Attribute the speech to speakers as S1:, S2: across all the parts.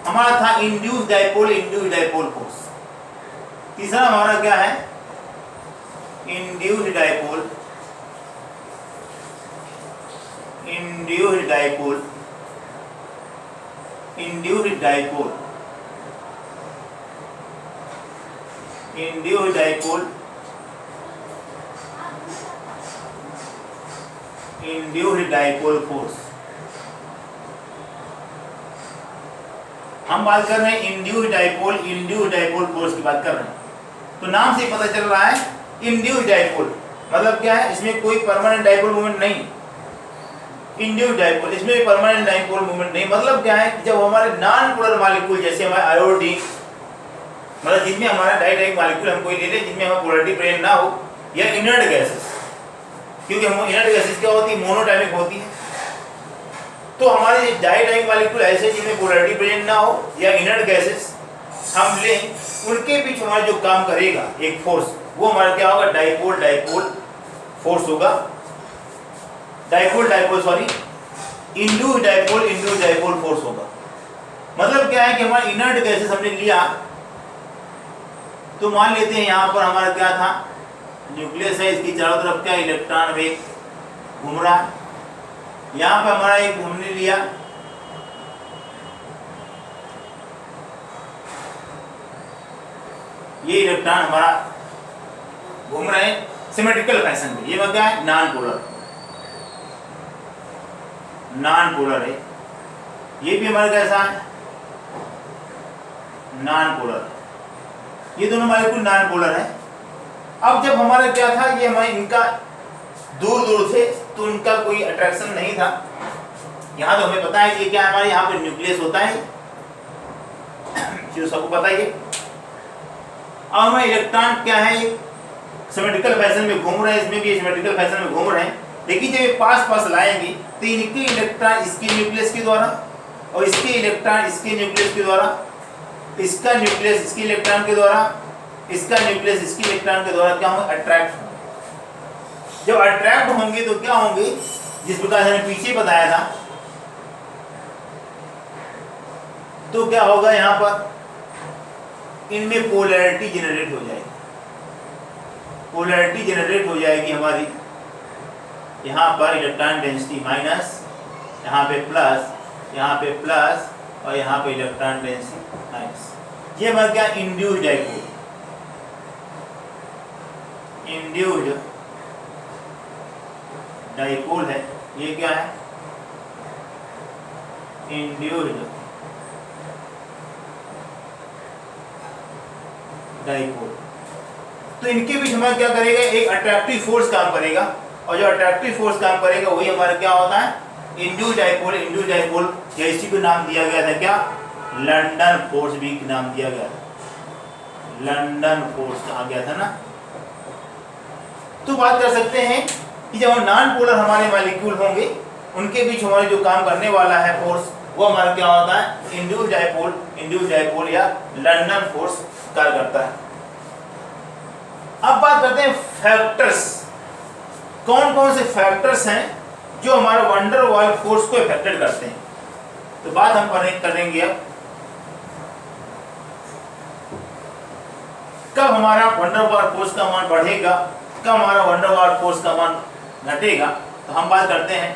S1: हमारा था induce dipole force. तीसरा हमारा क्या है? Induced dipole force. हम बात कर रहे हैं इंड्यूस्ड डाइपोल फोर्स की बात कर रहे हैं। तो नाम से पता चल रहा है इंड्यूस्ड डाइपोल मतलब क्या है? इसमें कोई परमानेंट डाइपोल मूवमेंट नहीं। इंड्यूस्ड डाइपोल, इसमें परमानेंट डाइपोल मूवमेंट नहीं। मतलब क्या है? जब हमारे नॉन पोलर मॉलिक्यूल जैसे हमारे आयोडीन, मतलब जिनमें हमारा डाइडाइक मॉलिक्यूल हम कोई ले लें जिनमें हमारा पोलैरिटी प्रेजेंट ना हो, या इनर्ट गैसेस, क्योंकि हम इनर्ट गैसेस क्या होती है? मोनोटाइमिक होती है। तो हमारे डाइडाइक मॉलिक्यूल ऐसे जिनमें पोलैरिटी प्रेजेंट ना हो या इनर्ट गैसेस हम लें, उनके बीच हमारा जो काम करेगा एक फोर्स, वो हमारा क्या होगा? डाइपोल फोर्स होगा। इंड्यूस्ड डाइपोल फोर्स होगा। मतलब क्या है कि हमारा इनर्ट गैसेस हमने लिया, तो मान लेते हैं यहाँ पर हमारा क्या था? न्यूक्लियस है, इसकी चारों तरफ क्या इलेक्ट्रॉन वेग घूम रहा है। यहाँ पर हमारा एक हमने लिया, ये इलेक्ट्रॉन हमारा घूम रहे हैं सिमेट्रिकल फैशन में। ये क्या है? नॉन पोलर है। ये भी हमारा कैसा है? Non polar. ये दोनों मॉलिक्यूल नॉन पोलर है। अब जब हमारा क्या था? ये हमारे इनका दूर थे, तो उनका कोई अट्रैक्शन नहीं था। यहाँ तो हमें पता है कि क्या हमारे यहाँ पे न्यूक्लियस होता है, जो सबको पता ही है। अब हमारे इलेक्ट्रॉन क्या है? सिमेट्रिकल फैशन में घूम रहे हैं, इसमें भी सिमेट्रिकल फैशन में घूम रहे हैं। लेकिन जब ये पास लाएंगे तो इनके इलेक्ट्रॉन इसके न्यूक्लियस के द्वारा, और इसके इलेक्ट्रॉन इसके न्यूक्लियस के द्वारा, इसका न्यूक्लियस इसके इलेक्ट्रॉन के द्वारा, इसका न्यूक्लियस इसके इलेक्ट्रॉन के द्वारा क्या होंगे? अट्रैक्ट होंगे। जब अट्रैक्ट होंगे तो क्या होंगे? जिस प्रकार से हमने पीछे बताया था, तो क्या होगा? यहाँ पर इनमें पोलैरिटी जनरेट हो जाएगी। पोलैरिटी जनरेट हो जाएगी हमारी। यहाँ पर इलेक्ट्रॉन डेंसिटी माइनस, यहाँ पे प्लस, यहाँ पे प्लस, और यहाँ पे इलेक्ट्रॉन डेंसिटी माइनस। ये हमारा क्या? इंड्यूस्ड डाइपोल है। ये क्या है? Induced dipole. तो इनके बीच हमारा क्या करेगा? एक अट्रैक्टिव फोर्स काम करेगा, और जो अट्रैक्टिव फोर्स काम करेगा वही हमारा क्या होता है? Induced dipole. या इसी को नाम दिया गया था क्या? लंदन फोर्स भी नाम दिया गया था। लंदन फोर्स कहा गया था ना। तो बात कर सकते हैं कि जब नॉन पोलर हमारे मॉलिक्यूल होंगे, उनके बीच हमारे जो काम करने वाला है फोर्स, वो हमारा क्या होता है? इंड्यूस्ड डाइपोल या लंदन फोर्स कार्य करता है। अब बात करते हैं फैक्टर्स। कौन कौन से फैक्टर्स हैं जो हमारे वंडर वाल फोर्स को इफेक्टेड करते हैं? तो बात हम करेंगे अब कब हमारा वंडर वाल फोर्स का मान बढ़ेगा, कब हमारा वंडर वाल फोर्स का मान घटेगा। तो हम बात करते हैं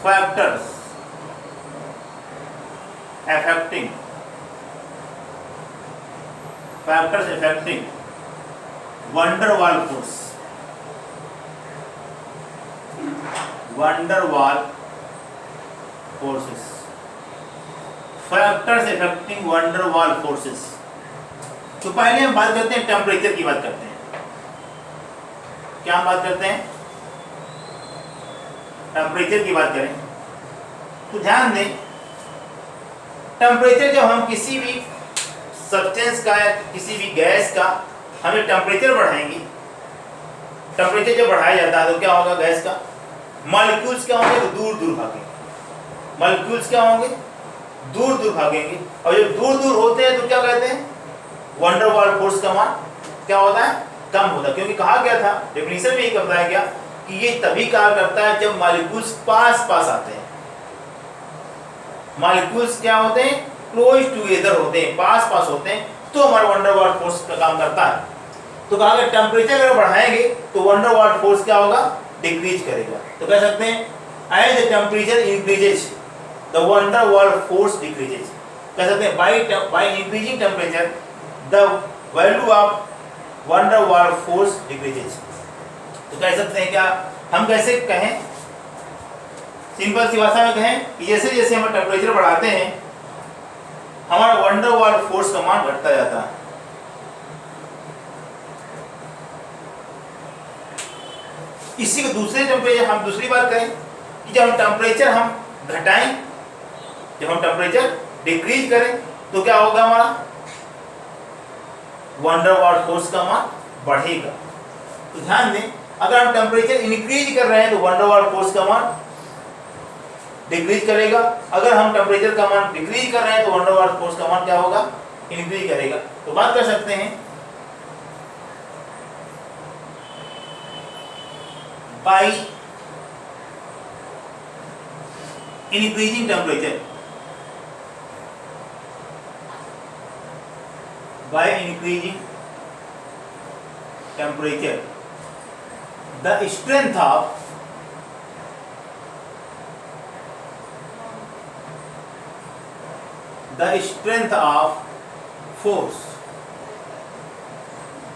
S1: फैक्टर्स अफेक्टिंग वंडर वाल फोर्स। वंडर वाल फोर्सेस, फैक्टर्स अफेक्टिंग वंडर वाल फोर्सेस। तो पहले हम बात करते हैं टेम्परेचर की बात करते हैं। क्या हम बात करते हैं? टेम्परेचर की बात करें तो ध्यान दें, टेम्परेचर जब हम किसी भी सब्सटेंस का या किसी भी गैस का हमें टेम्परेचर बढ़ाएंगे, टेम्परेचर जब बढ़ाया जाता है तो क्या होगा? गैस का मॉलिक्यूल्स क्या होंगे? तो दूर दूर भागेंगे। मॉलिक्यूल्स क्या होंगे? दूर दूर भागेंगे। और जब दूर दूर होते हैं तो क्या कहते हैं? वंडर वाल फोर्स का मान क्या होता है? कम होता है। क्योंकि कहा गया था, डेफिनेशन में ये बताया गया कि ये तभी कार्य करता है जब मॉलिक्यूल्स पास पास आते हैं। मॉलिक्यूल्स क्या होते हैं? क्लोज टुगेदर होते हैं, पास पास होते हैं, तो हमारा वन डर वाल्स फोर्स का काम करता है। तो कहा कि टेम्परेचर अगर बढ़ाएंगे तो वन डर वाल्स फोर्स क्या होगा, डिक्रीज करेगा। तो कह सकते हैं as the temperature increases the van der Waals force decreases. कह सकते हैं by increasing temperature the value of van der Waals force decreases. तो कह सकते हैं क्या, हम कैसे कहें, सिंपल सी भाषा में कहें कि जैसे जैसे हम टेम्परेचर बढ़ाते हैं हमारा वन डर वाल्स फोर्स का मान घटता जाता है। इसी को दूसरे टेम्परेचर हम दूसरी बात करें कि जब हम टेम्परेचर हम घटाएं, जब हम टेम्परेचर डिक्रीज करें तो क्या होगा, हमारा वन डर वाल्स फोर्स का मान बढ़ेगा। तो ध्यान दें, अगर हम टेम्परेचर इंक्रीज कर रहे हैं तो वन डर वाल्स फोर्स का मान डिक्रीज करेगा, अगर हम टेम्परेचर का मान डिक्रीज कर रहे हैं तो वन डर वाल्स फोर्स का मान क्या होगा, इंक्रीज करेगा। तो बात कर सकते हैं by increasing temperature, by increasing temperature the strength of force,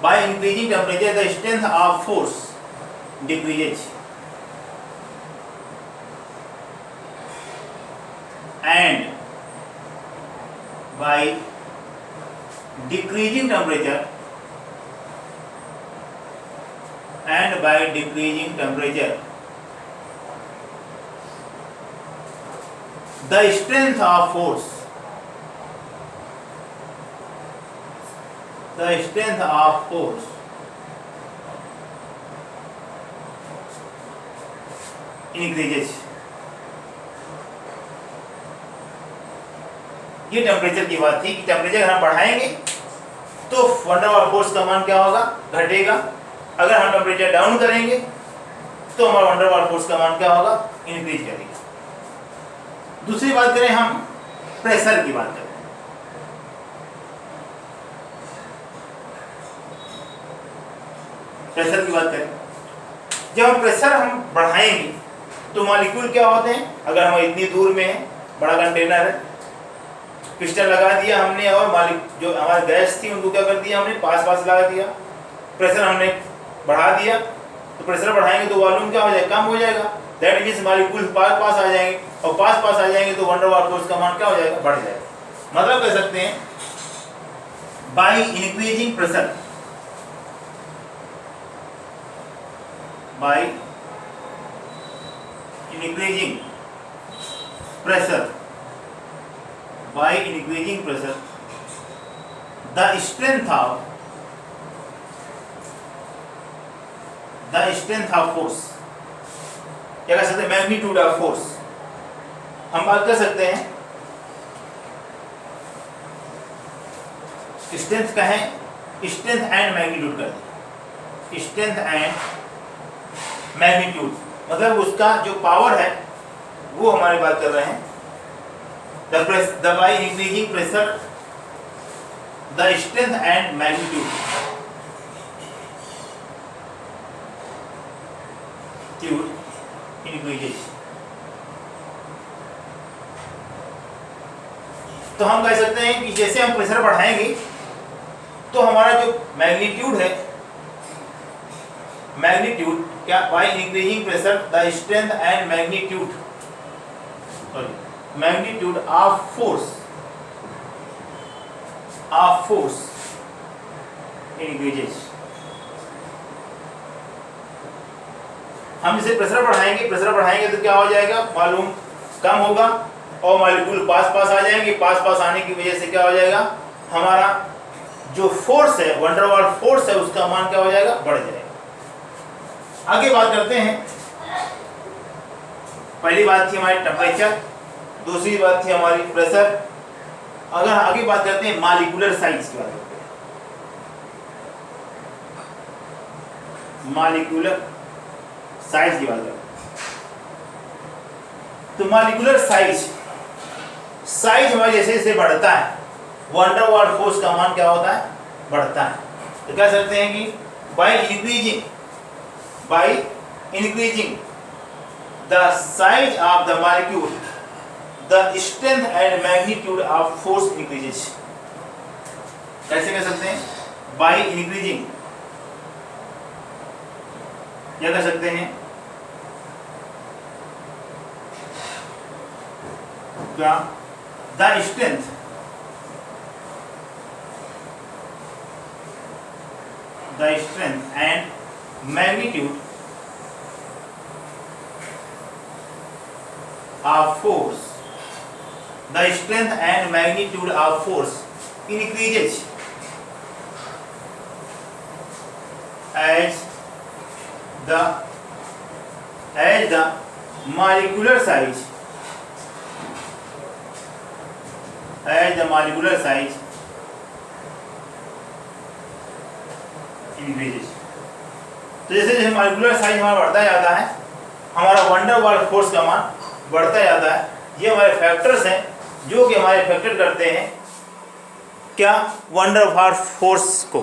S1: by increasing temperature the strength of force decreases and by decreasing temperature the strength of force increases। ये टेम्परेचर की बात थी कि टेम्परेचर हम बढ़ाएंगे तो वन डर वाल्स फोर्स का मान क्या होगा, घटेगा। अगर हम टेम्परेचर डाउन करेंगे तो हमारा वन डर वाल्स फोर्स का मान क्या होगा, इंक्रीज करेगा। दूसरी बात करें, हम प्रेशर की बात करें। प्रेशर की बात करें, जब हम प्रेशर हम बढ़ाएंगे तो मॉलिक्यूल क्या होते हैं, अगर हम इतनी दूर में है, बड़ा कंटेनर है, पिस्टन लगा दिया हमने और जो हमारी गैस थी उनको क्या कर दिया हमने, पास पास लगा दिया, प्रेशर हमने बढ़ा दिया, तो प्रेशर बढ़ाएंगे तो वॉल्यूम क्या हो जाएगा, कम हो जाएगा। दैट मीन्स मॉलिक्यूल पास पास आ जाएंगे, और पास पास आ जाएंगे तो वन डर वाल्स फोर्स का मान क्या हो जाएगा, बढ़ जाएगा। मतलब कह सकते हैं by increasing pressure, by increasing pressure the strength of force, क्या कह सकते हैं, मैग्नीट्यूड ऑफ फोर्स। हम बात कर सकते हैं स्ट्रेंथ का है, स्ट्रेंथ एंड मैग्नीट्यूड कर दें, स्ट्रेंथ एंड मैग्नीट्यूड मतलब उसका जो पावर है वो हमारी बात कर रहे हैं। by increasing pressure the strength and magnitude increases। तो हम कह सकते हैं कि जैसे हम प्रेशर बढ़ाएंगे तो हमारा जो मैग्नीट्यूड है, मैग्नीट्यूड क्या, by increasing pressure the strength and magnitude of force increases. हम इसे प्रेशर बढ़ाएंगे तो क्या हो जाएगा, वॉल्यूम कम होगा और मॉलिक्यूल पास पास आ जाएंगे, पास पास आने की वजह से क्या हो जाएगा, हमारा जो फोर्स है, वन डर वाल्स फोर्स है, उसका मान क्या हो जाएगा, बढ़ जाएगा। आगे बात करते हैं, पहली बात थी हमारी टेम्परेचर, दूसरी बात थी हमारी प्रेशर। अगर आगे बात करते हैं मॉलिक्यूलर साइज की बात करते हैं, मॉलिक्यूलर साइज की बात करते हैं। तो मॉलिक्यूलर साइज साइज हमारा जैसे जैसे बढ़ता है वंडर वाल फोर्स का मान क्या होता है, बढ़ता है। तो कह सकते हैं कि by increasing the size of the molecule the strength and magnitude of force increases. कैसे कह सकते हैं, बाय इंक्रीजिंग, क्या कह सकते हैं, क्या the strength and magnitude of force, the strength and magnitude of force increases as the molecular size increases। तो जैसे जैसे मॉलिक्यूलर साइज हमारा बढ़ता जाता है हमारा वंडर वाल फोर्स का मान बढ़ता जाता है। ये हमारे फैक्टर्स हैं जो कि हमारे इफेक्टेड करते हैं क्या, वंडर वाल फोर्स को।